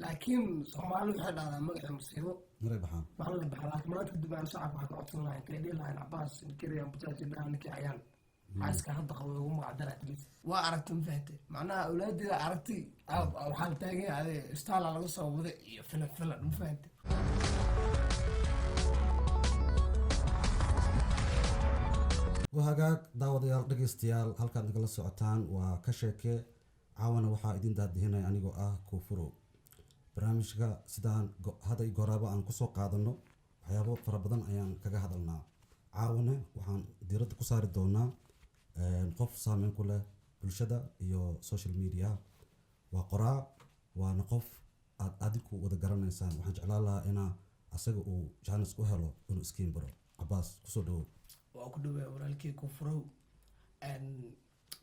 laakiin Soomaalidu waxay dhahdaa magaca musiibo maray baxaan waxaa la baxaa laakiin maanta kadib aan shacabka waxaa ka codsan lahayn kay dhihi lahayn Cabaas inkiriyaan bujaaji dhahan ninkii ayaan caaska hadda qabo ugu magacdara atleast waa aragti ma fahantay macnaha awlaadida aragti waxaa la taagan yahay istaala laga soo waday iyo filan ma fahantay وهاجاك داود يال دقيستيال هالكان نقل السعتان وكشكة عاونا وحا إدين دادهنا يعني جو كوفرو برامجك سدان هذا يقرب عن كسو قادنو وحيابو فربضان أيان كجا هذا لنا عاونا وحان ديرت كسار الدونا نقف سامين كله بالشدة يو سوشيال ميديا وقراء ونقف أديكو ودقرنا إنسان وحن جعلها إنا أسجو جانس كهلو إنه سكين برو عباس كسودو waa ku dhawaa walaalkay Koonfurow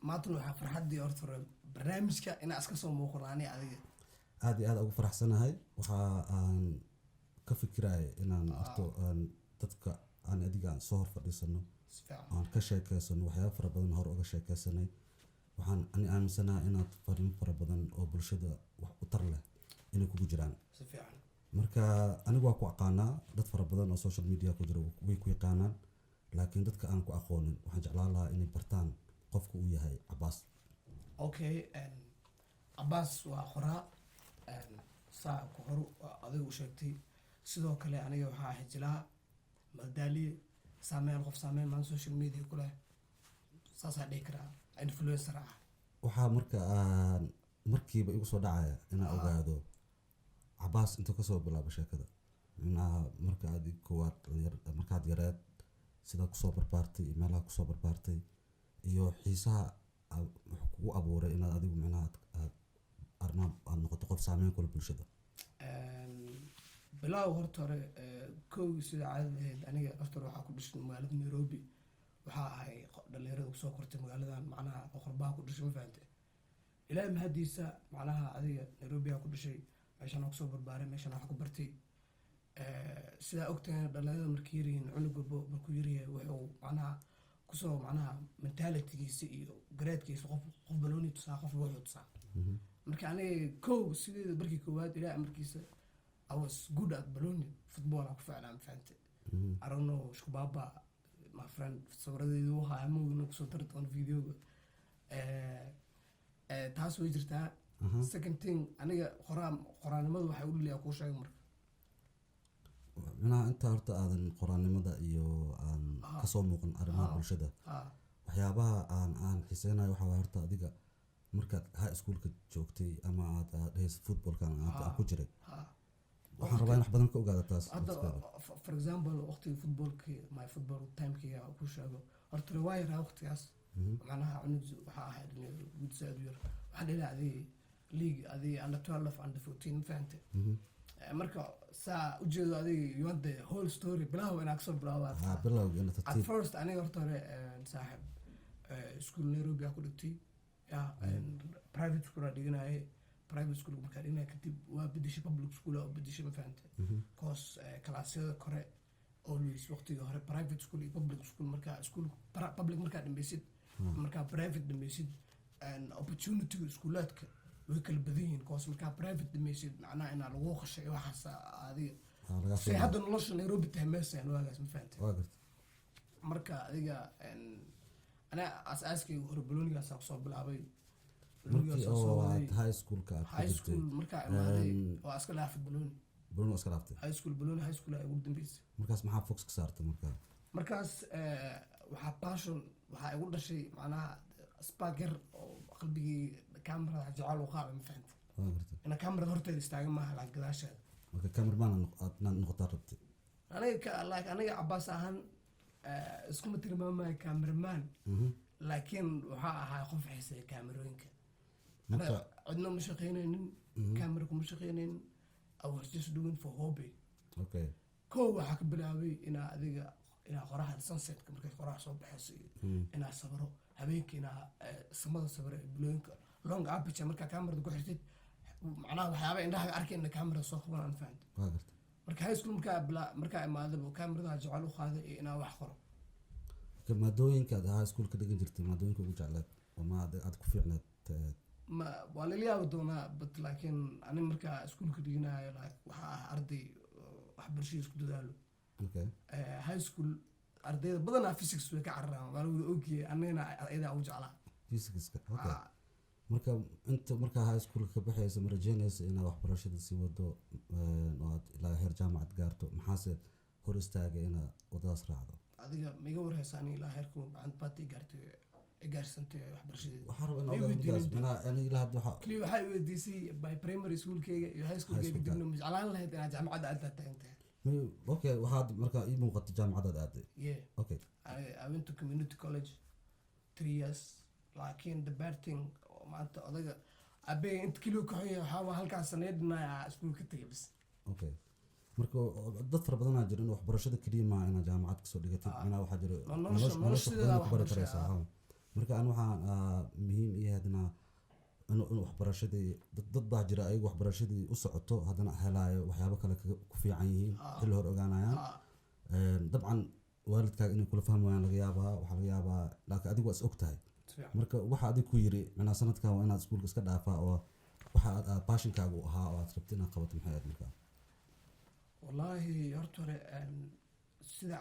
maanta waxaa farxadii horta barnaamijka inaan iska soo muuqanaanay adiga aad iyo aad ugu faraxsanahay waxa aan ka fikiray inaan arto dadka aan adiga soo hor fadhiisano aan ka sheekeysano waxyaabo fara badan hor uga sheekeysanay waxaan ani aaminsanahay inaad fariin fara badan oo bulshada wax u tar leh inay kugu jiraan si fiican marka anigu waa ku aqaanaa dad fara badan oo social media ku jira way ku yaqaanaan laakiin dadka aan ku aqoonin waxaan jeclaan lahaa inay bartaan qofka uu yahay Cabaas okay Cabaas waa qoraa saa ku hor adigu sheegtay sidoo kale aniga waxaa xijilaa madaliye saameyn qof saameyn man social media ku leh saasa dhikra influencer ah waxaa marka aan markiiba igu soo dhacaya inaan ogaado Cabaas inta ka soo bilaabo sheekada marka aad koowaad markaad yareed sida ku soo barbaartay meelaha ku soo barbaartay iyo xiisaha kugu abuuray inaad adigu macnaha arnaab aad noqoto qof saameyn ku leh bulshada bilaaw horta hore kow sida caadadeed aniga horta waxaa ku dhashay magaalada Nairobi waxaa ahay dhalinyarada ku soo kortay magaaladan macnaha qorbaa ku dhashay ma fahantay ilaahay mahadiisa macnaha adiga Nairobi ku dhashay meeshan ku soo barbaaray meeshan wax ku bartay sida ogtahay dhalinyarada markii yariin cunuga markuu yariyahay wuxuu macnaha kusoo macnaha mentalitygiisa iyo garaadkiisa qof balooni tusaa qof wuxuu tusaa marka aniga kow sideeda markii koowaad ilaa markiisa I was good at balloon football aku fiicnaan fahante I don't know shubaba my friend sawiradeedu waxa ama uu kusoo tartan videoga taas way jirtaa second thing aniga qoraanimadu waxay u dhaliyaa ku sheeg marka minaa inta horta aadan qoraanimada iyo aan ka soo muuqan arrimaha bulshada waxyaabaha aan xiiseynayo waxaa horta adiga markaad high schoolka joogtay ama aad dhehaysa footballkan aad ku jiray waxaan rabaa in wax badan ka ogaada taas for example waqtiga footballka my football timekii ku sheego horta riwaayad waqtigaas macnaha cunug waxa ahayd guud saad yar waxaan ilaaday league adii under 12 under 14 fahantay marka saa u jeedo adiga you want the whole story bilaaw inaad soo bilaawaa bilaaw in at first aniga horta hore saaxib school Nairobi ku dhigtay private school dhiganay private school marka dhigana kadib waa bedeshay public school oo bedeshay ma fahantay course classada kore always waqtiga hore private school iyo public school marka school public marka dhameysid marka private dhameysid and opportunity schoolaadka way kala badan yihiin course marka private dhameysid macnaha in lagu qashay waxaas adiga si hadda nolosha Nairobi tahmeesaan waagaas ma fahantay marka adiga ana asaaskii hore balonigaas soo bilaabay high school ka high school marka imaaday oo aska laafay baloni aska laaftay high school ay ugu dambeysay markaas maxaa focus ka saartay markaas waxa passion waxa igu dhashay macnaha sparker oo qalbigii kamarada jacayl u qaabay ma fahantay ina kamarada horteeda istaagan maaha la gadaasheeda marka cameraman aad noqotaa rabtay aniga Cabaas ahaan isku ma tilmaamay cameraman laakiin waxa ahaa qof xiisay kaamirooyinka cidna ma shaqeynaynin camera kuma shaqeynaynin I was just doing for hobby okay koo waxa ka bilaabay ina adiga ina qoraxda sunset markay qorax soo baxayso ina sabro habeenkii ina samada sabro bulooyinka long aperture marka kamarada ku xirtid macnaha waxyaabo indhaha arkayna kamarada soo qabanaan fahantay marka high school marka imaadaba kamarada jacayl u qaaday ina wax qoro maadooyinka high school ka dhigan jirtay maadooyinka ugu jeclaad ama aad ku fiicnaad ma waa lala yaabi doonaa but laakiin ani markaa iskuulka dhiganayo like waxaa ah arday waxbarashada isku dadaalo okay high school ardayda badanaa physics way ka cararaan waa wada ogyahay anigana ayadaa ugu jeclaa physics-ka okay marka inta markaa high school ka baxaysa ma rajeynaysa inaad waxbarashada sii wado oo aad ilaa heer jaamacad gaarto maxaase hor istaagay inaad wadadaas raacdo adiga miga warhaysa ani ilaa heerku baad gaarsantay waxbarashadeeda waxaa rabaa ilaa hadda waxa kaliya waxaa i weydiisay by primary schoolkeyga iyo high schoolkeyga dibna ma jeclaan lahayd inaad jaamacadda aad taagantahay okay waxaad markaa ii muuqata jaamacadaad aaday yeah okay I went to community college 3 years laakiin the bad thing maanta odaga abey inta kilo ka xoyo waxaa halkaas saneednaa iskuulka tagay bas okay marka dad fara badan aa jira in waxbarashada kaliya ma inaad jaamacad kasoo dhigatid anaa waxaa jira nolosha ku bari karaysaa marka aan waxaan muhiim ii hadna in waxbarashadii dad baa jira ayagu waxbarashadii u socoto haddana helaayo waxyaabo kale ku fiican yihiin xilli hor ogaanayaan dabcan waalidkaaga inay kula fahmayaan laga yaabaa waxaa laga yaabaa laakiin adigu waa is og tahay marka waxa adig ku yiri macnaa sanadkan waa inaad iskuulka iska dhaafaa oo waxa aad passionkaagu ahaa oo aad rabto inaad qabato maxay ahayd markaa wallaahi horta hore sida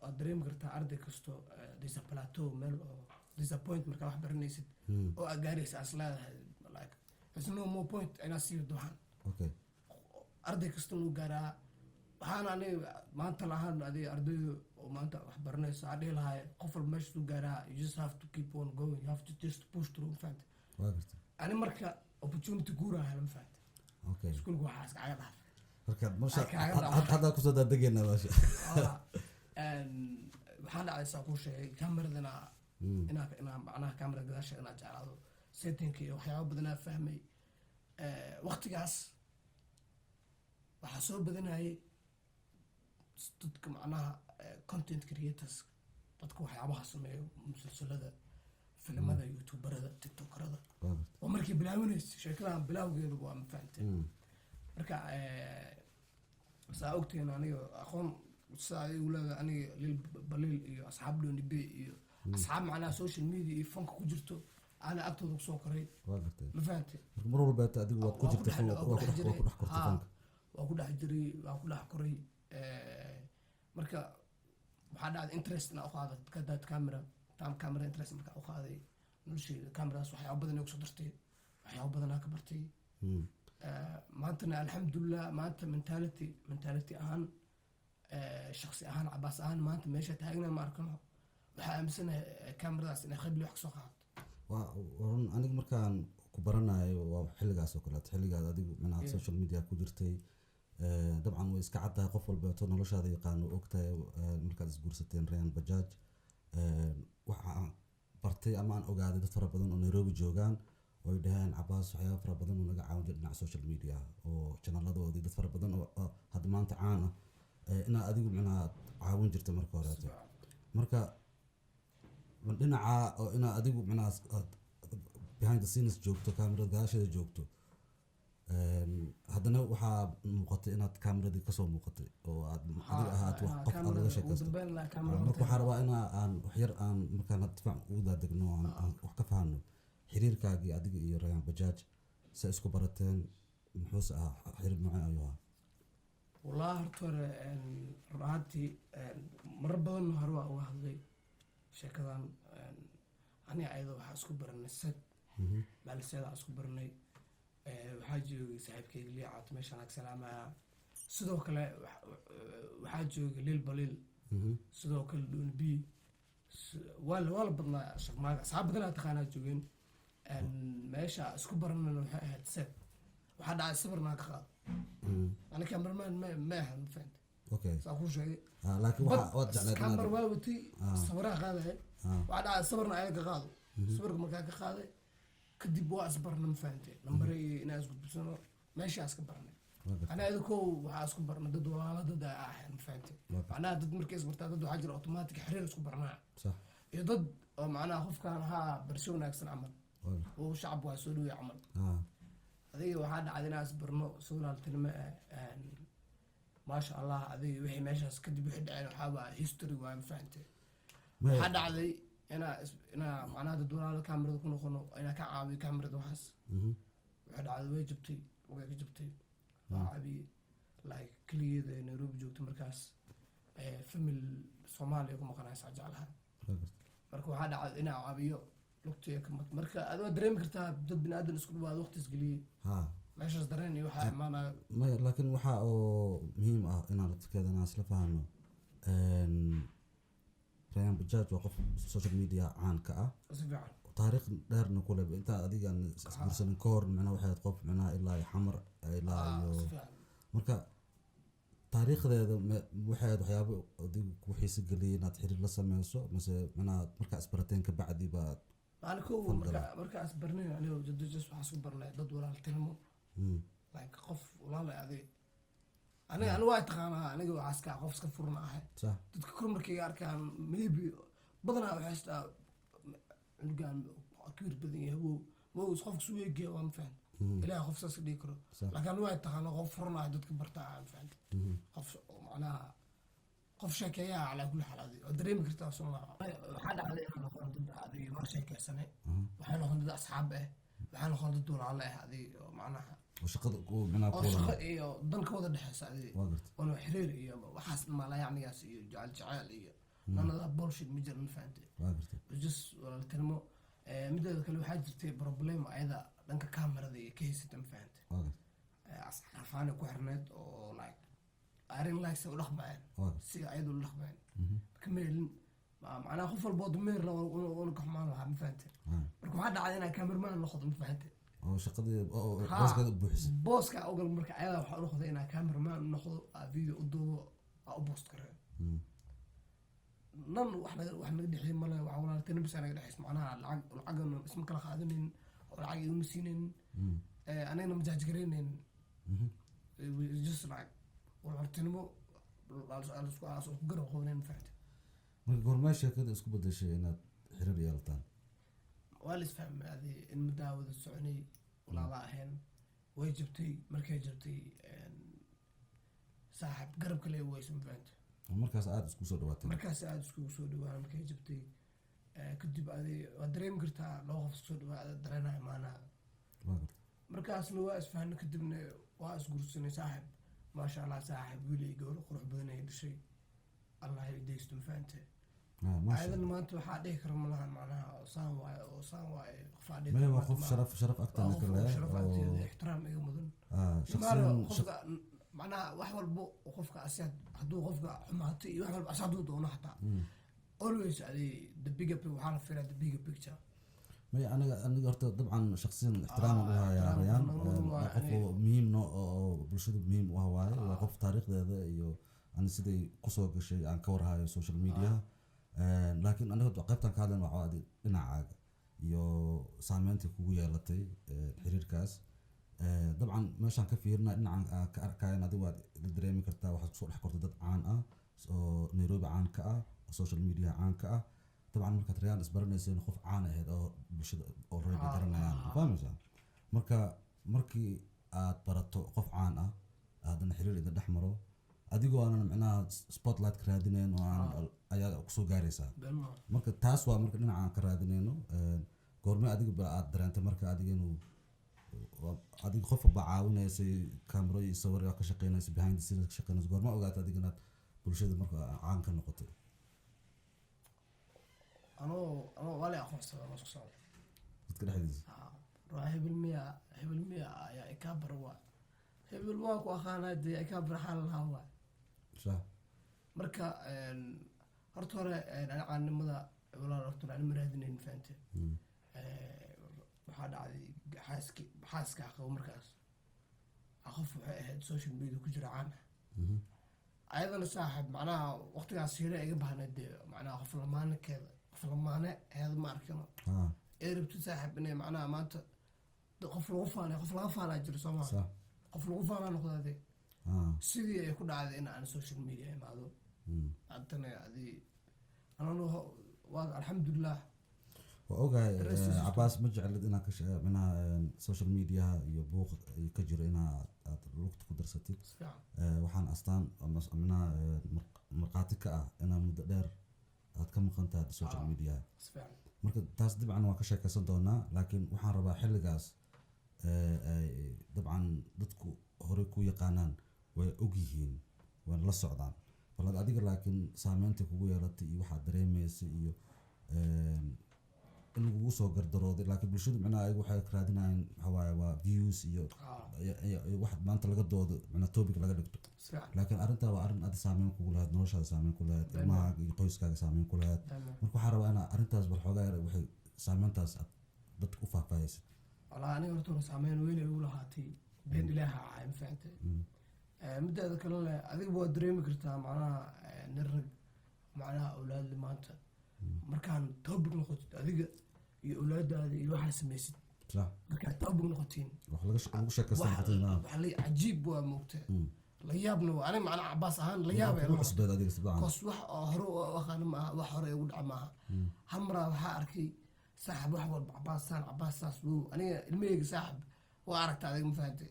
aad dareemi kartaa arday kasto there's a plateau meel oo disappoint markaa wax baranaysid oo aad gaaraysa as leedahay like there's no more point inaad sii wado waxaan okay arday kasta inuu gaaraa waxaan aniga maanta lahaan adiga ardayda oo maanta wax baranaysa aan dhihi lahay qof walba meesha u gaaraa you just have to keep on going you have to just push through fact waa gartay ani marka opportunity guura helan fact okay iskuulka waxaa iska caga dhaaf marka masha hadda kusoo daadegayna masha waxaan dhacday saa kuu sheegay kameradana inaa macnaha kamerada gadaasheeda inaad jeclaado settingka iyo waxyaaba badanaa fahmay waqtigaas waxaa soo badanayay dadka macnaha content creators dadka waxyaabaha sameeyo musalsalada filimada youtuberada tiktokerada oo markii bilaabanaysa sheekadan bilaawgeedu waa mafahantay marka saa ogteen aniga aqoon saa igu leedahay aniga lil baliil iyo asxaab dhoni b iyo asxaab macnaha social media iyo fanka ku jirto ana agtooda kusoo koray ma fahantay mar walba adigu waad ku jirtay waa ku dhex kortay fanka waa ku dhex jiray waa ku dhex koray marka waxaa dhacday interest inaa u qaaday kadaad camera interest markaa u qaaday nolosheyda cameradaas waxyaaba badan kusoo dartay waxyaaba badanaa ka bartay maantana alxamdulilah maanta mentality ahaan shaksi ahaan cabaas ahaan maanta meesha taagna ma arkano waxaa aaminsanahay cameradaas inay khibli wax kasoo qaadato run aniga markaan ku baranayo waa xilligaas oo kaleeto xilligaad adigu manaad social media ku jirtay dabcan way iska caddahay qof walbeeto noloshaada yaqaano ogtahay markaad isguursateen Rayaan Bajaaj waxaan bartay ama aan ogaaday dad fara badan oo Nairobi joogaan oo ay dhaheen cabaas waxyaaba fara badan oo naga caawin jira dhinaca social media oo channeladoodii dad fara badan oo hadda maanta caan ah inaa adigu manaad caawin jirta marka horeeto marka dhinaca oo inaa adigu manaad behind the scenes joogto kamerada gadaasheeda joogto haddana waxaa muuqatay inaad kameradii kasoo muuqatay oo aad adiga ahaat wax qof aad laga sheekaysto marka waxaa rabaa inaa aan waxyar aan markaan difaac ugu daadegno aan wax ka fahano xiriirkaagii adiga iyo Rayaan Bajaaj se isku barateen muxuuse ahaa xiriir noocee ayuu ahaa wallahi horta hore runaatii marar badan hore waa uga hadlay sheekadan aniga ayada waxaa isku baranay sad maaliseeda isku baranay waxaa joogay saaxiibkeyga liicaat meeshaan ag salaamaya sidoo kale waxaa joogay lil baliil sidoo kale dhoni b waa la badnaa shaqmaaga asxaab badanaa taqaanaa joogeen meesha isku baranana waxay ahayd sad waxaa dhacay sawirnaa ka qaado ani cameraman ma ahan ma fahanta okay saa kuu sheegay laakiin waad jecleed camera waa watay sawiraha qaadaya waxaa dhacay sawirna ayaga ka qaado sawirka markaa ka qaaday kadib waa isbarna ma fahantay nambare iyo inaa isgudbisano meeshaa iska barnay anaa idinkow waxaa isku barna dad walaala dad ay ahayn ma fahantay macnaha dad markay isbartaa dad waxaa jira automatic xiriir isku barnaa iyo dad oo macnaha qofkaan ahaa barsi wanaagsan camal oo shacab waa soo dhawey camal adiga waxaa dhacday inaa isbarno sawiraaltinimo maasha allah adiga wixii meeshaas kadib wixii dhaceen waxaa waa history waa ma fahantay waxaa dhacday inaa macnaha dadwalaala kamerada ku noqono inaa ka caawiyo kamerada waxaas waxay dhacday way jabtay way ka jabtay waa caabiyey like keligeeda ee Nairobi joogto markaas famil Soomaaliya ku maqanaysa jeclaha marka waxaa dhacday inaa caabiyo lugtiya ka mad marka aad waa dareemi kartaa dad bini'aadan isku dhawaad waqtiis geliyey meeshaas dareen iyo waxaa imaanaya laakiin waxaa oo muhiim ah inaan dadkeeda inaan isla fahno Rayaan Bajaaj waa qof social media caan ka ah si fiican taariikh dheerna ku leh inta adigan isguursanin ka hor macnaha waxay qof macnaha ilaa xamar ilaa iyo marka taariikhdeeda waxay waxyaabo adigu ku xiiso geliyay inaad xiriir la sameyso mise macnaha marka isbarateen ka bacdi baad marka asbarnay aniga jadis waxaa isku barnay dad walaaltinimo like qof walaal aniga waa taqaanaa aniga waa aska qof iska furna ahay dadka kor markay arkaan maybe badanaa waxay istaa cunugan akir badan yahay wuu qofka suu eegay waa mafahant ilaahay qof saas dhigi karo laakiin waa taqaanaa qof furna ah dadka bartaa mafahant qof macnaha qof sheekeeyaa ala kulli xalaadi oo dareemi kartaa Soomaaliya waxaa dhacday inaan noqon dad adiga mar sheekeysanay waxaan noqon dad asxaab waxaan noqon dad walaal adiga macnaha shaqada ku macnaha ku iyo danka wada dhaxaysa adiga wana xiriir iyo waxaas ma yacnigaas iyo jacayl iyo nanada bullshit ma jirin fahamtay just walaaltinimo mideeda kale waxaa jirtay problem ayada dhanka kamerada iyo kaysata fahamtay asxaafaan ku xirneed oo like arin like soo dhaqmaan si ayadu la dhaqmaan kameelin macnaha qof walba dameer la oo ka xumaan lahaa ma fahamtay marka waxaa dhacday inaan cameraman noqdo ma fahamtay oo shaqadii booska buuxisay booska ogal marka ayada waxa u noqday inaan cameraman noqdo video u duubo u post karo nan wax naga dhixay mala waxa walaalteen bas naga dhixay macnaha lacag isma kala qaadanin oo lacag igu siinin anagana ma jaajgareyneen just like walaaltinimo isku garab qooneen fahamtay marka goorma sheekada isku bedeshay inaad xiriir yeelataan waa la isfahmay in madaawada soconay walaala ahayn way jabtay markay jabtay saaxib garab kale way ismafahantay markaas aad isku soo dhawaatay markay jabtay kadib waa dareemi kartaa loo qof soo dhawaada dareenaya maanaha markaasna waa isfahanay kadibna waa isguursanay saaxib maasha Allah saaxib wiilay gabadh qurux badan ay dhashay Allah ay deesto mafahantay aydan maanta waxaa dhihi kara malahan macnaha saan waaye qof sharaf agtaana ka leh ixtiraam iga mudan qofka macnaha wax walbo qofka asaad hadduu qofka xumaatay iyo wax walba asaaduu doono xataa always the bigger picture waxaa la fiiraa the bigger picture aniga horta dabcan shakhsiyan ixtiraam u hayaa Rayaan qof muhiim oo bulshada muhiim u ah waa qof taariikhdeeda iyo aan siday kusoo gashay aan ka warhayo social media laakiin aniga qaybtan ka hadlayno waa dhinacaaga iyo saameynta kugu yeelatay xiriirkaas dabcan meeshaan ka fiirina dhinacan ka arkayaan adiga waad dareemi kartaa waxaad kusoo dhex kortay dad caan ah oo Nairobi caan ka ah oo social media caan ka ah dabcan markaad Rayaan isbaranayseen qof caan ahayd oo bulshada already garanayaan fahmaysaa marka markii aad barato qof caan ah haddana xiriir idin dhex maro adigoo aanan macnaha spotlight ka raadinayn oo aan ayaa kusoo gaaraysaa marka taas waa marka dhinacaan ka raadinayno goorme adiga aad dareentay marka adiga inuu adiga qof ba caawinaysay camera iyo sawir ka shaqeynaysa behind the scenes ka shaqeynaysa goorma ogaatay adiga inaad bulshada marka caan ka noqotay anoo wali aqoonsaday oo isku soo dadka dhexdiisa hebel miya ayaa ka barwa hebel waa ku aqaanay ka barxal lahaa marka horta hore caanimada walaal horta aan maraadinayn fahamtay waxaa dhacday xaaska qabo markaas qof waxay ahayd social media ku jira caan ayadana saaxib macnaha waqtigaas hore iga bahnayd macnaha qof lamaane heed ma arkano rabto saaxib inay macnaha maanta qof laga faanaa jiro Soomaaliya qof lagu faanaa noqday sidii ay ku dhacday in aan social media imaado hadana waa alxamdulillah waa ogahay Abbas ma jeclid inaan ka macnaha social media iyo buuq ka jiro inaad lugta ku darsatid waxaan astaan macnaha marqaati ka ah inaan muddo dheer aad ka maqan tahay social media isfaan marka taas dabcan waa ka sheekaysan doonaa laakiin waxaan rabaa xilligaas dabcan dadku hore ku yaqaanaan way og yihiin waan la socdaan bal adiga laakiin saameynta kugu yeelatay iyo waxaad dareemaysay iyo in lagugu soo gardarooday laakiin bulshadu macnaha ayagu waxay raadinayaan waxaa waaye waa views iyo wax maanta laga doodo macnaha topic laga dhigto laakiin arrintaa waa arrin aad saameyn kugu lahayd noloshaada saameyn ku lahayd ilmahaaga iyo qoyskaaga saameyn ku lahayd marka waxaa rabaa inaa arrintaas bal xoogaa yar waxay saameyntaas aad dadka u faahfaahaysid walaa aniga horta saameyn weyn ay ugu lahaatay been ilaaha caay mafahamtay midaada kale leh adiga waa dareemi kartaa macnaha nin rag macnaha awlaadle maanta markaan topic noqotid adiga iyo awlaadaada iyo waxaa samaysid markaad topic noqotiin lagu sheekaysan cajiib waa moogta la yaabna waa aniga macnaha cabaas ahaan la yaabay kos wax oo hore u aqaana maaha wax hore ugu dhaca maaha hal maraa waxaa arkay saaxib wax walba cabaas saas wow aniga ilmaheyga saaxib waa aragta adiga mafahantay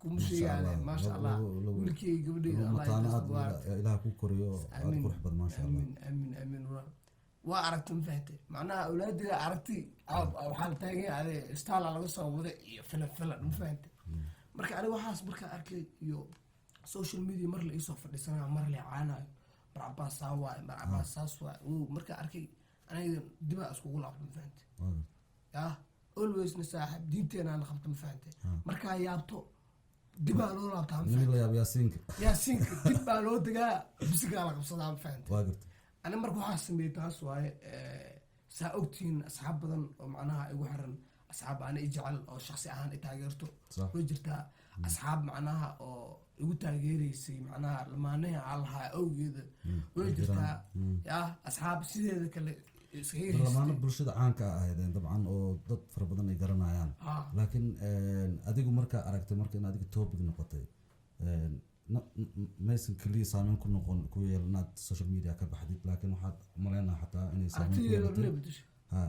kuma sheegaale maasha allah wiilkeyga gabadheyda ilaah ku koriyo aad qurux badan maasha allah amiin waa aragta mafahantay macnaha awlaadeyda aragtay waxaa la taaganya ade staala laga soo waday iyo filan mafahantay marka aniga waxaas markaa arkay iyo social media mar la iisoo fadhiisanaa mar la caanayo mar cabaas saa waaye mar cabaas saas waaye wow markaa arkay aniga dibaa iskugu laabta mafahantay yah alwaysna saaxib diinteenaana qabta mafahantay markaa yaabto dibaa loo laabtaa yaasiinka dib baa loo degaa bisigaa la qabsadaa mafahantay ani marka waxaa sameeyey taas waaye saa ogtihiin asxaab badan oo macnaha igu xiran asxaab ana i jecel oo shaksi ahaan i taageerto way jirtaa asxaab macnaha oo igu taageeraysay macnaha lamaanaha aan lahaa awgeeda way jirtaa yah asxaab sideeda kale lamaano bulshada caanka ahaydeen dabcan oo dad fara badan ay garanayaan laakiin adigu markaa aragtay marka in adiga topic noqotay maysan keliya saameyn ku noqon ku yeelan inaad social media ka baxdid laakiin waxaad umaleynaa xataa inay saameyn ku yeelatay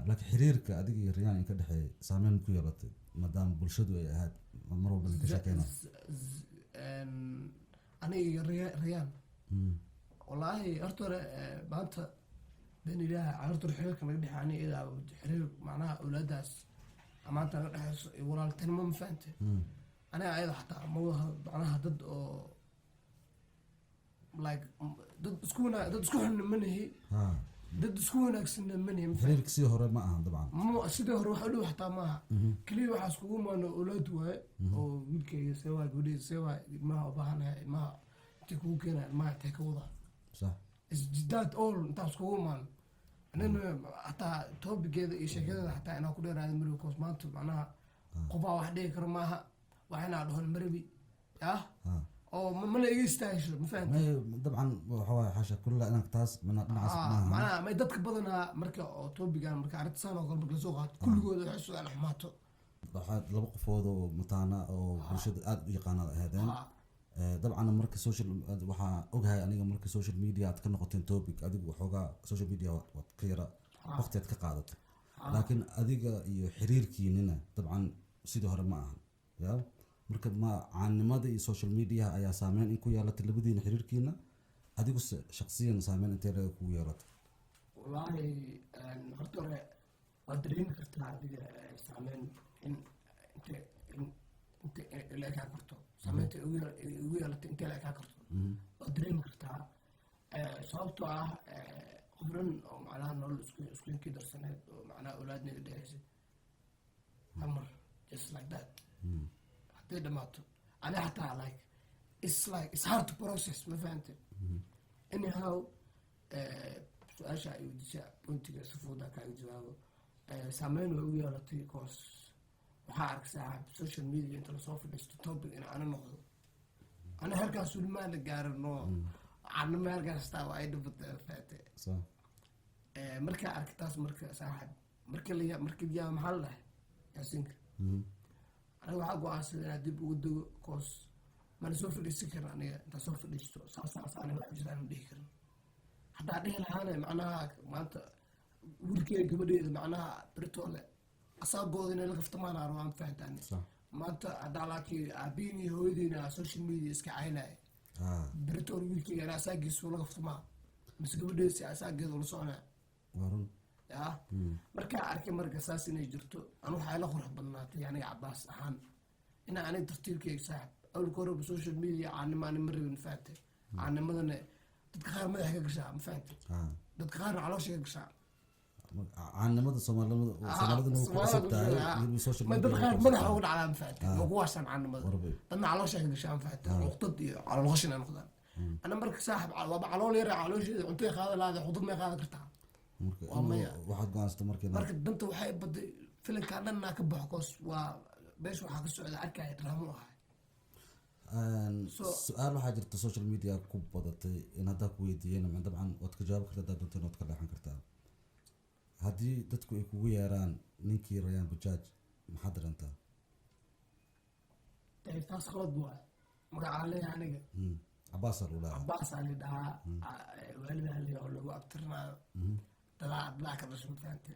laakiin xiriirka adiga iyo rayaan ka dhexeeya saameyn ku yeelatay maadaama bulshadu ay ahayd mar walba ka sheekeynaa aniga iyo rayaan wallaahi horta hore maanta been ilaaha horta xiriirka naga dhexeeya aniga idaa xiriir macnaha awlaadaas amaanta naga dhexeyso iyo walaaltinimo ma fahantay aniga ayada xataa mawadaha macnaha dad oo like dad isku xunna manahi dad isku wanaagsanna manahi xiriirka sidii hore ma aha dabcan sidii hore wax u dhow xataa maaha keliya waxaa iskugu imaano awlaad waaye oo wiilkayga seewaa gabadheyda seewaa ilmaha u baahanahay ilmaha intay kugu keenaya ilmaha intay ka wadaa isjidaad all intaa iskugu imaano anina xataa topigeeda iyo sheekadeeda xataa inaa ku dheeraada maribi koos maanta macnaha qofaa wax dhigi karo maaha wax inaa dhahon maribi yah oo mala iga istaahisho ma fahamtay dabcan waxa waaye xasha kulla inaan taas dhinacaas macnaha may dadka badanaa marka oo topigan marka arrinta saan oo kale marka lasoo qaato kulligooda waxay su-aal xumaato waxaad laba qofood oo mataana oo bulshada aada u yaqaanaad ahaydeen dabcan marka social waxaa ogahay aniga marka social media aad ka noqoteen topic adigu waxoogaa social media waad ka yara waqti aad ka qaadatay laakiin adiga iyo xiriirkiinina dabcan sidii hore ma ahan ya marka ma caannimada iyo social media ayaa saameyn in ku yeelatay labadiina xiriirkiina adigu shaksiyan saameyn intee laga kugu yeelatay wallaahi horta hore waad dareemi kartaa adiga saameyn inta la ekaa karto saameynta ugu yeelatay intee la ekaa karto waad dareemi kartaa sababtoo ah qof dhan oo macnaha nolol iskuinkii darsaneed oo macnaha awlaadna iga dhexeysay hamar just like that hadday dhamaato ani xataa like it's hard to process ma fahantay anyhow su-aasha ay weydiisa pointiga si fudud kaaga jawaabo saameyn way ugu yeelatay koos waxaa arkay saaxib social media inta lasoo fadhiisto topic in ana noqdo ana halkaas ulimaana gaarano canama halkaas taa waa ay dhibata faate markaa arkay taas marka saaxib markii yaa maxaa la dhahay yaasiinka aniga waxaa go-aansada inaad dib ugu dago koos mana soo fadhiisan karin aniga intaa soo fadhiisto saas aniga wax jiraan ma dhihi karin haddaa dhihi lahaana macnaha maanta wiilkeeda gabadheeda macnaha beritoole asaagooda inay la kaftamaana arwaa ma fahantaani maanta haddaa laakiin aabiin iyo hooyadiina social media iska caynaya beritoole wiilkeyga ana asaagiisu la kaftamaa mise gabadheeda si asaageeda ula soconaya وارن yaa markaa arkay marka saas inay jirto anu waxaa la qurux badnaatay aniga cabaas ahaan inaa aniga tartiibkayga saaxib awlka horeba social media caanimaani ma rabin fahamtay caanimadana dadka qaar madaxa ka gashaa ma fahamtay dadka qaarna caloosha ka gashaa caanimada soomaalida ku cusub tahay iyo social ma media dadka qaar madaxa uga dhacdaa ma fahamtay ma kuwaasaan caanimada dadna caloosha ka gashaa ma fahamtay cuqdad iyo calool qashin ay noqdaan ana marka saaxib waaba calool yar caloosheeda cuntay qaada laada xuquuq may qaadan kartaa waxaad go-aansata marka danta waxay baday filimkaa dhanna ka baxo koos waa beesha waxaa ka socda arkaya dramo ahay su-aal waxaa jirta social media ku badatay in haddaa ku weydiiyeen dabcan waad ka jawaabi kartaa haddaa doonteen waad ka leexan kartaa haddii dadku ay kugu yeeraan ninkii rayaan bajaaj maxaad darantaa taas qalad waay magacaa leeyahay aniga cabaasaa lagu dhahaa cabaasaa la dhahaa waalidaa le oo lagu abtirnaayo dadaa ka dhasho mafahamte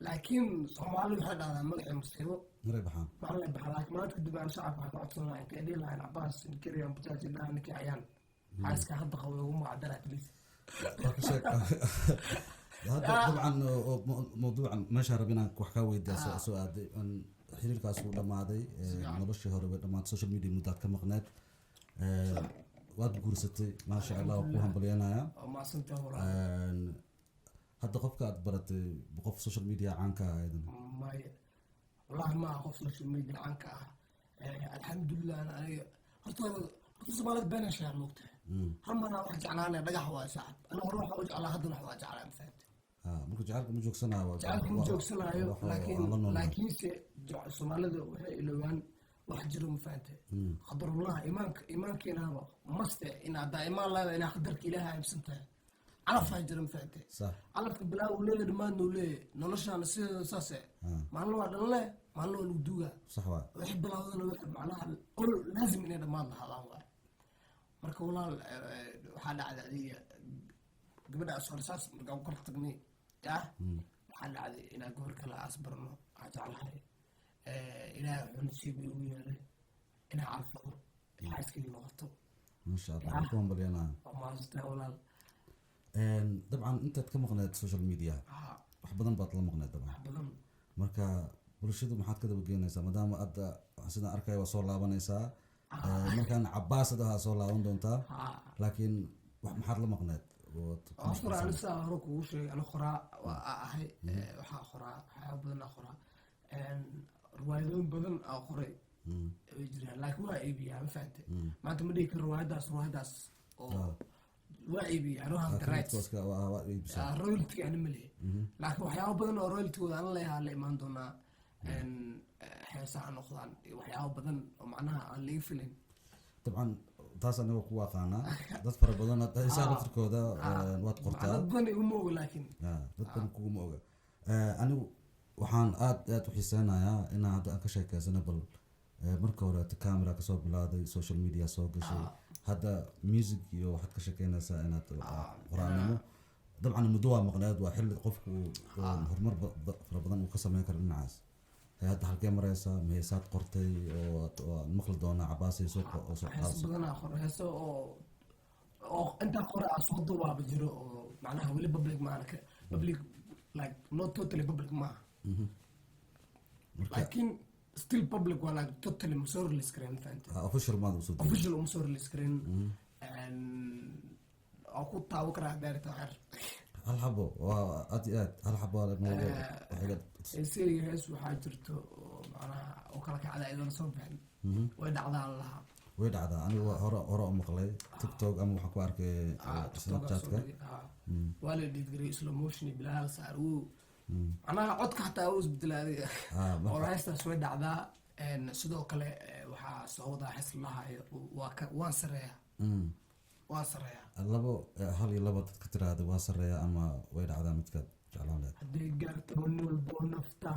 laakiin soomaali waxay dhahdaa magacii musiibo maray baxaan maala baxa laakiin maanta kadib aan shacabka waxaa ka codsan lahayn ka dhihi lahayn cabaas ninkiriyan bajaaji dhaha ninkii ayaan xaaska hadda qabo ugu magacdara atleast hadda dabcan mawduucan meeshaan rab inaan wax kaa weydiyaa soo aaday xiriirkaas uu dhamaaday noloshii hore way dhamaatay social media muddaad ka maqneed waad guursatay maasha allah waa ku hambalyanaya hadda qofka aad baratay qof social media caanka ah aydan maya wallahi ma qof social media caanka ah alxamdulilah aniga horta soomaalida been shaa moogtahay hal mar wax jeclaanay dhagax waa saaxib ana hore waxa u jeclaa haddana wax waa jeclaa mafahamtay marka jacaylka ma joogsanayo jacaylka ma joogsanayo laakiinse soomaalida waxay ilowaan wax jiro mafahamtay qadarullah iimaankeenaba maste inaa imaan laada inaa qadarka ilaaha aamsan tahay calafaa jira mafahamtay calafka bilaa uu leeyahay dhammaadna uu leeyahay noloshaana sideeda saase maalin waa dhanle maalin waa lagu duugaa wixii bilaawdana wixii macnaha qol laazim inay dhammaan lahaadaan waay marka walaal waxaa dhacday adiga gabadhaas hore saas markaan kor tagnay yaa waxaa dhacday inaa gabar kale aas barno waxaa jeclahay ilaahay wuxuu nasiib ugu yeelay inaa calfado xaaskii noqoto maasha allah ku hambalyanaa waa maastaa walaal dabcan intaad ka maqneed social media wax badan baad la maqneed dabcan marka bulshadu maxaad ka dabageynaysaa maadaama hadda sidaan arkaya waa soo laabanaysaa markaan cabaasad ahaa soo laaban doontaa laakiin maxaad la maqneed qoraa anisaa hore kugu sheegay ana qoraa waa ahay waxaa qoraa waxyaaba badan aa qoraa riwaayadooyin badan aa qoray way jiraan laakiin waa iibiyaa ma fahamtay maanta ma dhihi karo riwaayadaas oo waa iibiya anuhan the rights royalty ana ma lehe laakiin waxyaaba badan oo royaltygooda ana leeyahaa la imaan doonaa heesaha noqdaan iyo waxyaaba badan oo macnaha aan laga filayn dabcan taas aniga ku aqaanaa dad fara badan heesaha laftirkooda waad qortaa dad badan iguma oga laakiin dad badan kuguma oga anigu waxaan aad u xiiseynayaa inaan hadda aan ka sheekeysano bal marka hore camera kasoo bilaaday social media soo gashay hadda music iyo waxaad ka sheekeynaysaa inaad qoraanimo dabcan muddo waa maqneed waa xilli qofku horumar fara badan uu ka sameyn karo dhinacaas hadda halkee mareysaa maheesaad qortay oo maqli doonaa cabaasay soo heeso oo intaa qore aa soo duubaaba jiro oo macnaha weli public maana public like not totally public maaha laakiin still public waa like totally ma soo release karen fahamtay official maad usoo official uma soo release karen oo ku taawo karaa beerta xer hal xabo waa aad hal xabo hees waxaa jirto oo macnaha oo kala kacda idan soo bixin way dhacdaa lahaa way dhacdaa anigu hore u maqlay tiktok ama waxaan ku arkay snapchatka waa la dhiidgaray slow motion bilaal saar uu macnaha codka xataa uu isbedelaaday oo heestaas way dhacdaa sidoo kale waxaa soo wadaa xis lahayo waan sareeyaa labo hal iyo laba dadka tiraahda waa sareeya ama way dhacdaa midkaad jeclaan leed hadday gaarto nolbo nafta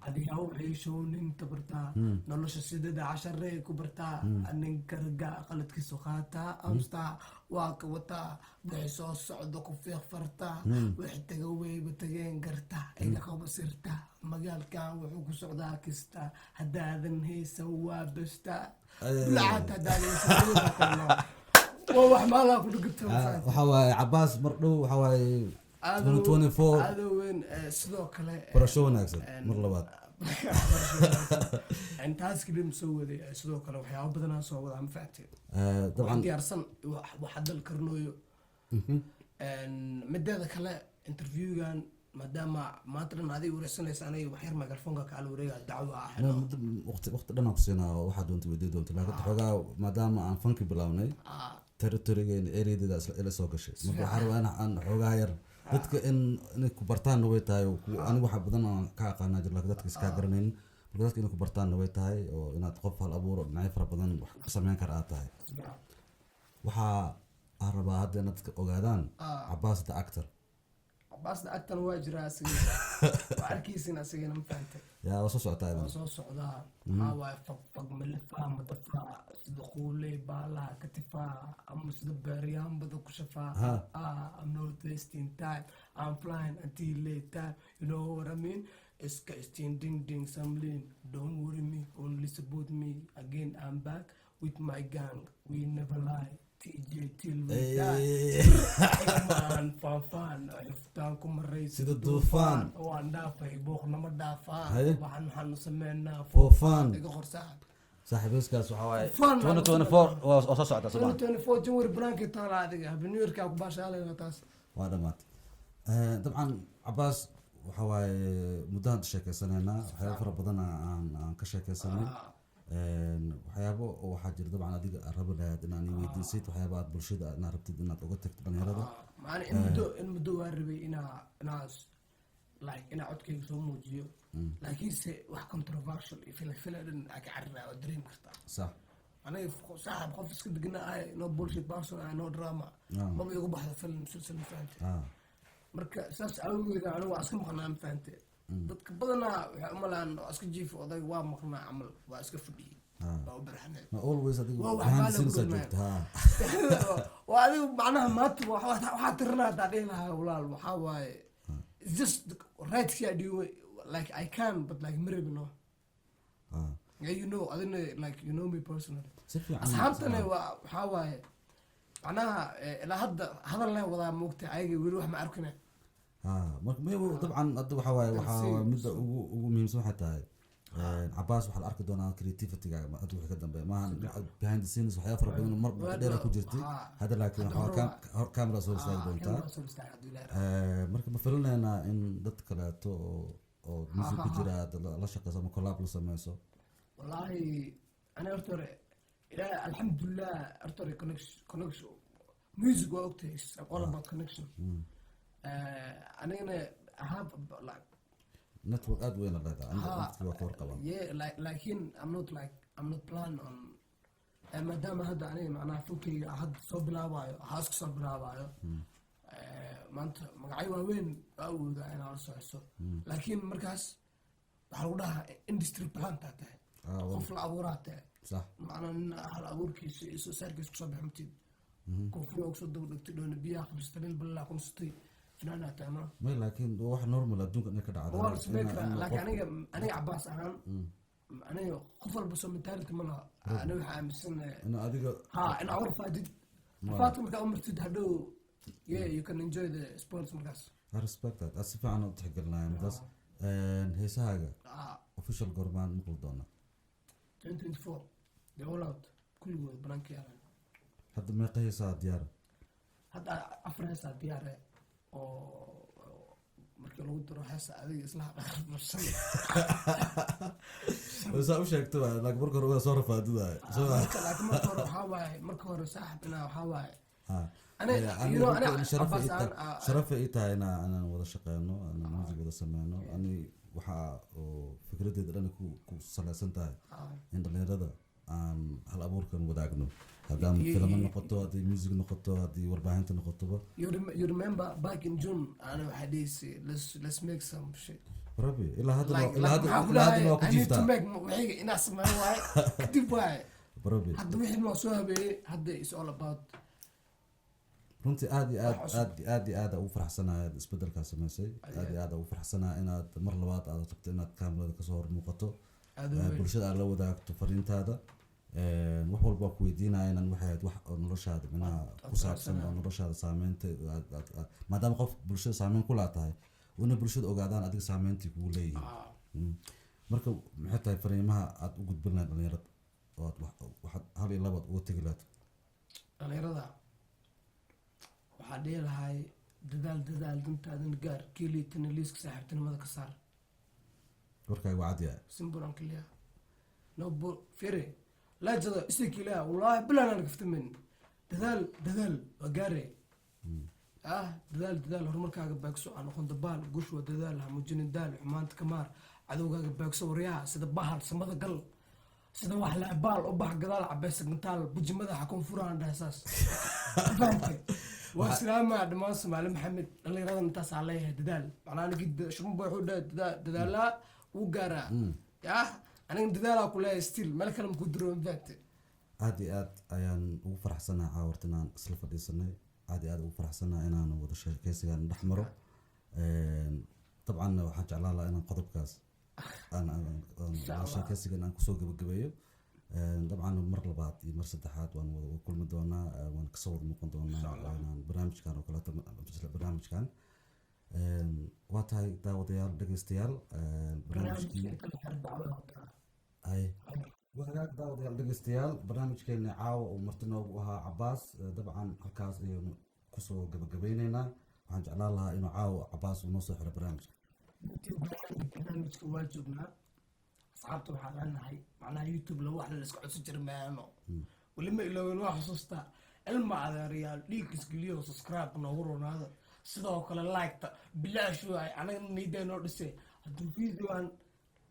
adiga waxayshow nin tabartaa nolosha sidada casharee ku bartaa ninka ragaa qaladkiisu qaataa amstaa waa ka wataa wixii soo socdo ku fiiq fartaa wixii taga weyba tageen garta iga qaba sirta magaalkan wuxuu ku socdaa kista haddaadan haysan waa besta bulacaad haddaadan haysan waa wax maalaa ku dhigata waxaa waaye cabaas mar dhow waxaa waaye 2024 aada weyn sidoo kale barasho wanaagsan mar labaad taas kaliya soo waday sidoo kale waxyaabo badanaa soo wada ma fahamtay dabcan diyaarsan wax dal karnooyo mideeda kale interviewgan maadaama maanta dhan adiga wareysanaysa aniga wax yar microfonka kaala wareega dacwo ah waqti dhan aan ku siinaa waxaad doonta weydii doonta laakiin xoogaa maadaama aan fanki bilawnay territorygeena areadeeda ila soo gashay marka waxaa rabaa in aan xoogaa yar dadka inay ku bartaanna way tahay aniga waxa badan aan ka aqaanaa jir laakiin dadka iskaa garanaynin marka dadka inay ku bartaanna way tahay oo inaad qof hal abuuro dhinacyo fara badan wax ka sameyn kara aad tahay waxaa aan rabaa hadda inaad dadka ogaadaan Cabaas the actor baasda agtan waa jiraa asiga waa arkiisin asigana ma fahantay yaa waa soo socotaa waa soo socdaa maxaa waaye fag malifaa madafaa sida quuley baalaha katifaa ama sida beeryaan bada ku shafaa I'm not wasting time I'm flying until late time you know what I mean iska istiin ding ding some lean don't worry me only support me again I'm back with my gang we never lie TJ till we die man fan iftaan ku maray sida duufaan waan dhaafay booqna ma dhaafaa waxaan sameynaa for fun iga qorsaa saaxiibkaas waxa waaye 2024 oo soo socda sabaa 2024 January blanket taala adiga New York ku baashaalay taas waa dhamaad dabcan Cabaas waxa waaye muddo sheekaysanayna waxyaabo fara badan aan ka sheekaysanay waxyaabo waxaa jira dabcan adiga rabo lahayd inaan weydiisid waxyaabo aad bulshada inaad rabtid inaad uga tagto dhalinyarada macna in muddo waa rabay inaa codkayga soo muujiyo laakiinse wax controversial iyo filan aka carraa oo dareemi kartaa sax aniga saaxib qof iska degnaa ahay no bullshit person ahay no drama maba igu baxda film musalsal ma fahante marka saas awgeeda anigu waa iska maqnaa ma fahante dadka badanaa waxay umalaan waa iska jiifa odayga waa maqnaa camal waa iska fadhiyey waa u barxaneed always adiga waa adiga macnaha maanta waxaa tirinaa hadaa dhihi lahaa walaal waxaa waaye it's just right here do like I can but like maybe no yeah you know adina like you know me personally asxaabtana waxaa waaye macnaha ilaa hadda hadal leh wadaa moogta ayaga weli wax ma arkina marka dabcan hadda waxa waaye midda ugu muhiimsan waxay tahay Cabaas waxa la arki doonaa creativity-ga hadda wixii ka dambeeya maaha behind the scenes waxyaabo fara badan mar dheer ku jirtay hadda laakiin waxa camera soo istaagi doontaa marka ma filanaynaa in dad kaleeto oo music ku jira la shaqeyso ama collab la sameyso wallahi ana horta ilaa alxamdulillah horta connection music waa ogtay all about connection anigana have like network aad weyn leedahay aniga waa kor qaba yeah laakiin I'm not plan on maadaama hadda aniga macnaha funkeyga hadda soo bilaabayo haas ka soo bilaabayo maanta magacyo waaweyn awooda inaa la socodso laakiin markaas waxaa lagu dhahaa industry plan taa tahay qof la abuuraa tahay sax macnaa hal abuurkiisa iyo soo saarkiisa kusoo baxmtid koofriga kusoo daba dhigtay dhoona biyaha qabsatay lil balaa kunstay finaana taano ma laakiin wax normal adduunka inay ka dhacdo waa isbeekra laakiin aniga Cabaas ahaan aniga qof walba soo mentality ma laha aniga waxaa aaminsan in adiga in awar faadid faadka markaa umartid hadhow yeah you can enjoy the sports markaas I respect that as if aan u tixgelinayo midaas heesahaaga official gormaan maqal doona 2024 the all out kulligood banaanka yaalan hadda meeqa heesaa diyaar hadda 4 heesaa diyaar oo markii lagu daro heesa adiga isla qarsan waxa uu sheegto laakiin marka hore waa soo rafaadudaya laakiin marka hore saaxibna waxa waaye أنا شرف إيتا أنا وذا شقينا أنا موسيقى وذا سمعنا أنا وحى فكرتي أنا كو سلاسنتها عند اللي هذا هالأمور كانوا وداعنا هذا فيلم نقطة هذه موسيقى نقطة هذه وربعين نقطة You remember back in June أنا وحديثي let's make some shit ربي إلى هذا ما كنت جفته I need to make وحيجي الناس ما هو كتير واي ربي هذا وحيد ما سواه به هذا is all about runtii aad ugu faraxsanahay isbedelka sameysay aad ugu faraxsanahay inaad mar labaad aad rabto inaad kaamirada kasoo hor muuqato bulshada aad la wadaagto fariintaada wax walba ku weydiinayaan in waxay wax noloshaada minaha ku saabsan oo noloshaada saameynta maadaama qof bulshada saameyn ku laatahay una bulshada ogaadaan adiga saameyntii kugu leeyihiin marka maxay tahay fariimaha aad u gudbin lahayd dhalinyarada oo waxaad hal iyo labaad uga tegi lahayd dhalinyarada waxaa dhihi lahay dadaal dantaadan gaar kiiliitana liiska saaxiibtinimada ka saar warkaaga waa cad yahay simple and clear no fere لا جدا استيكي لا والله بلا انا قفت من دذال وقاري دذال هرمركاga baagso aan noqon dabaal gushwa dadaal ha mujinin daal xumaanta kamaar cadowgaaga baagso waryaha sida bahal samada gal sida wax la baal u bax gadaal cabeys gantaal bujimada ha koonfuraan dhaasaas waa salaama dhamaan Soomaali Maxamed dhalinyarada intaas aan leeyahay dadaal macnaha gid shurmo baa wuxuu dadaala uu gaara aniga dadaala ku leeyahay still meel kale ma ku diro infact aad iyo aad ayaan ugu faraxsanahay caawarta inaan isla fadhiisanay aad iyo aad ugu faraxsanahay inaan wada sheekaysigan dhex maro dabcan waxaan jeclaan lahaa inaan qodobkaas aan sheekaysigan aan kusoo gabagabeeyo dabcan mar labaad iyo mar saddexaad waan wada kulmi doonaa waan kasoo wada muuqan doonaa inaan barnaamijkan oo kaleeto barnaamijkan waa tahay daawadayaal dhegeystayaal barnaamijkii wadaag daawadayaal dhegeystayaal barnaamijkeena caawa uu marti noogu ahaa Cabaas dabcan halkaas ayaynu kusoo gabagabeyneynaa waxaan jeclaan lahaa inuu caawa Cabaas uu noo soo xiro barnaamijka waa joognaa asxaabta waxaan leenahay macnaha YouTube la wax la iska codsan jiray maano wali ma ilowin waa xusuustaa ilma adeerayaal dhiig isgeliyo subscribe noogu ronaada sidoo kale like-ta bilaash waay anaga niiday noo dhisay hadduu videoan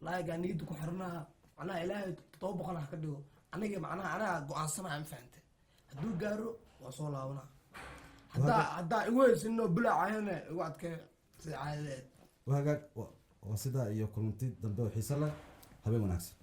like-a niida ku xirnaa macnaha ilaahay 700 ka dhigo aniga macnaha anaa go'aansanaa ma fahantay hadduu gaaro waa soo laabanaa haddaa igu haysanoo bilaacayana igu adkee sida caadadeed waa sidaa iyo kulanti dambe oo xiiso leh habeen wanaagsan